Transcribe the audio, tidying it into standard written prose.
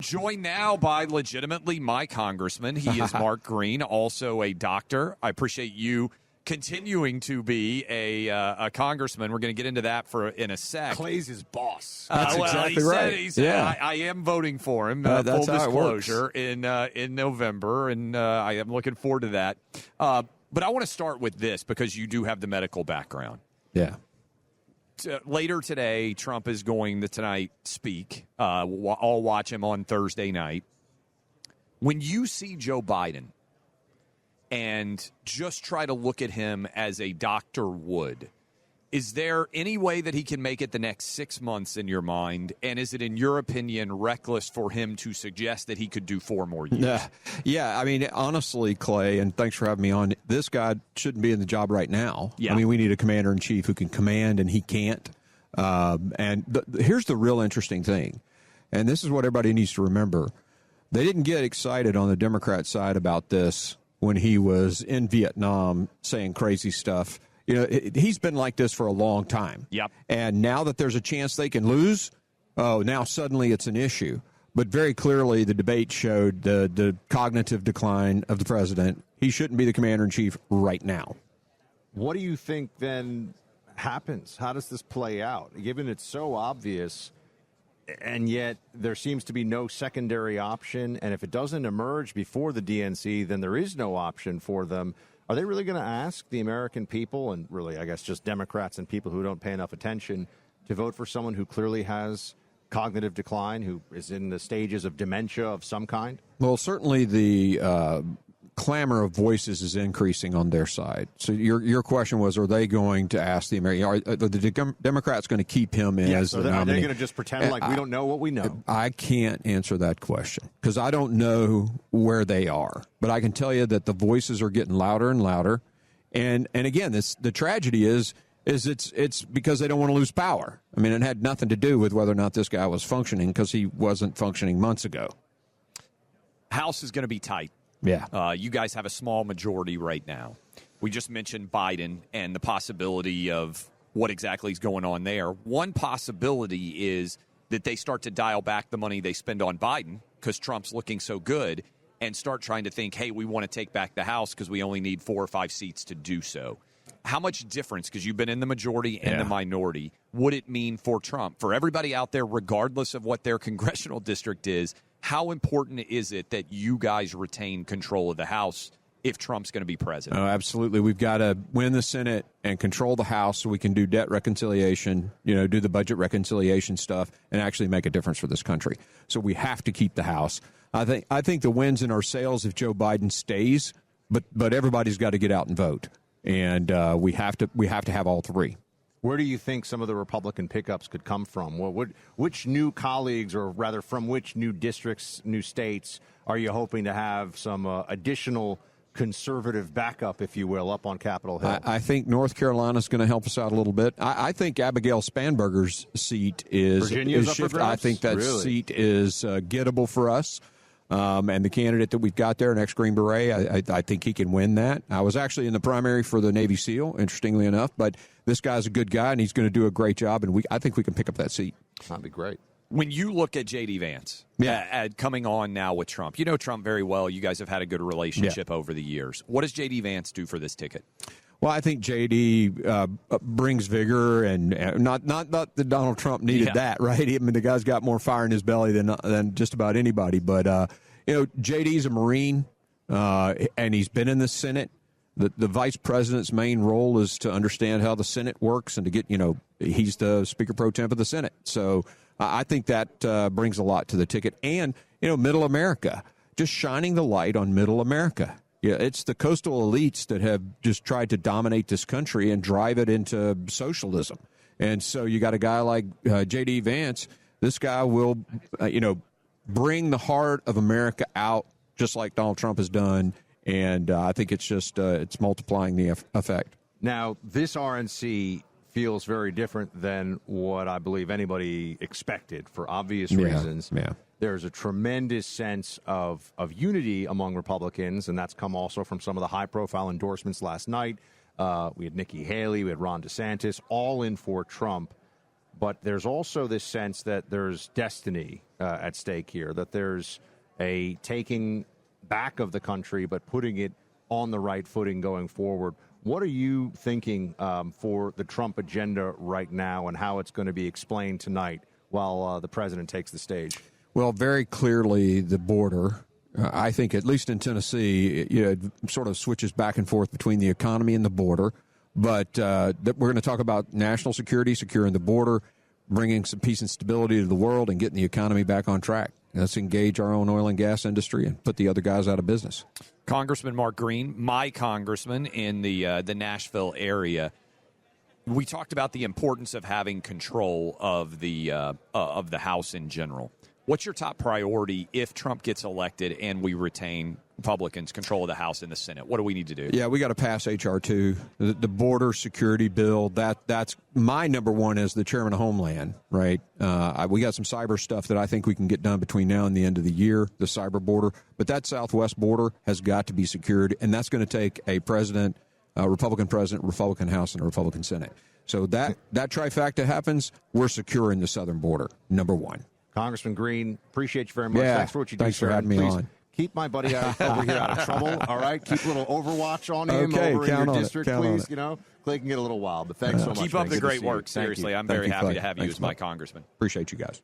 Joined now by legitimately my congressman. He is Mark Green, also a doctor. I appreciate you continuing to be a congressman. We're going to get into that in a sec. Clay's his boss. That's exactly right. I am voting for him. That's full how disclosure in November, and I am looking forward to that. But I want to start with this because you do have the medical background. Yeah. Later today, Trump is going to tonight speak. I'll watch him on Thursday night. When you see Joe Biden and just try to look at him as a doctor would, is there any way that he can make it the next 6 months in your mind? And is it, in your opinion, reckless for him to suggest that he could do 4 more years? Yeah, I mean, honestly, Clay, and thanks for having me on, this guy shouldn't be in the job right now. Yeah. I mean, we need a commander-in-chief who can command, and he can't. Here's the real interesting thing, and this is what everybody needs to remember. They didn't get excited on the Democrat side about this when he was in Vietnam saying crazy stuff. You know, he's been like this for a long time. Yep. And now that there's a chance they can lose, now suddenly it's an issue. But very clearly the debate showed the cognitive decline of the president. He shouldn't be the commander-in-chief right now. What do you think then happens? How does this play out? Given it's so obvious, and yet there seems to be no secondary option, and if it doesn't emerge before the DNC, then there is no option for them. Are they really going to ask the American people, and really, I guess, just Democrats and people who don't pay enough attention, to vote for someone who clearly has cognitive decline, who is in the stages of dementia of some kind? Well, certainly the clamor of voices is increasing on their side. So your question was, are they going to ask the American? Are the Democrats going to keep him in as the nominee? Are they going to just pretend like we don't know what we know? I can't answer that question because I don't know where they are. But I can tell you that the voices are getting louder and louder. And again, the tragedy is it's because they don't want to lose power. I mean, it had nothing to do with whether or not this guy was functioning because he wasn't functioning months ago. House is going to be tight. Yeah. You guys have a small majority right now. We just mentioned Biden and the possibility of what exactly is going on there. One possibility is that they start to dial back the money they spend on Biden because Trump's looking so good and start trying to think, hey, we want to take back the House because we only need 4 or 5 seats to do so. How much difference, because you've been in the majority and the minority, would it mean for Trump? For everybody out there, regardless of what their congressional district is, how important is it that you guys retain control of the House if Trump's going to be president? Oh, absolutely. We've got to win the Senate and control the House so we can do debt reconciliation, do the budget reconciliation stuff and actually make a difference for this country. So we have to keep the House. I think the wind's in our sails if Joe Biden stays, but everybody's got to get out and vote. And we have to have all three. Where do you think some of the Republican pickups could come from? Which new colleagues, or rather from which new districts, new states, are you hoping to have some additional conservative backup, if you will, up on Capitol Hill? I think North Carolina's going to help us out a little bit. I think Abigail Spanberger's seat is shifted. I think that seat is gettable for us. And the candidate that we've got there, an ex-Green Beret, I think he can win that. I was actually in the primary for the Navy SEAL, interestingly enough, but this guy's a good guy, and he's going to do a great job, and I think we can pick up that seat. That'd be great. When you look at J.D. Vance coming on now with Trump, you know Trump very well. You guys have had a good relationship over the years. What does J.D. Vance do for this ticket? Well, I think J.D. brings vigor, and not that Donald Trump needed that, right? I mean, the guy's got more fire in his belly than just about anybody. But J.D.'s a Marine, and he's been in the Senate. The vice president's main role is to understand how the Senate works and to get, he's the Speaker Pro Temp of the Senate. So I think that brings a lot to the ticket. And, Middle America, just shining the light on Middle America. Yeah, it's the coastal elites that have just tried to dominate this country and drive it into socialism. And so you got a guy like J.D. Vance. This guy will, bring the heart of America out just like Donald Trump has done. And I think it's just it's multiplying the effect. Now, this RNC feels very different than what I believe anybody expected for obvious reasons. Yeah. There's a tremendous sense of unity among Republicans, and that's come also from some of the high-profile endorsements last night. We had Nikki Haley, we had Ron DeSantis, all in for Trump. But there's also this sense that there's destiny at stake here, that there's a taking back of the country, but putting it on the right footing going forward. What are you thinking for the Trump agenda right now and how it's going to be explained tonight while the president takes the stage? Well, very clearly the border. I think at least in Tennessee, it sort of switches back and forth between the economy and the border. But we're going to talk about national security, securing the border, bringing some peace and stability to the world, and getting the economy back on track. Let's engage our own oil and gas industry and put the other guys out of business. Congressman Mark Green, my congressman in the Nashville area. We talked about the importance of having control of the House in general. What's your top priority if Trump gets elected and we retain Republicans control of the House and the Senate? What do we need to do? Yeah, we got to pass H.R. 2, the border security bill. That's my number one as the chairman of Homeland, right? We got some cyber stuff that I think we can get done between now and the end of the year, the cyber border. But that southwest border has got to be secured, and that's going to take a president, a Republican House, and a Republican Senate. So that trifecta happens, we're securing the southern border, number one. Congressman Green, appreciate you very much. Yeah, thanks for what you do, thanks sir. for having me Please on. Keep my buddy over here out of trouble, all right? Keep a little Overwatch on him over in your district, please. Clay can get a little wild, but thanks so much. Keep up the great work. Seriously, I'm very happy to have you as my congressman. Appreciate you guys.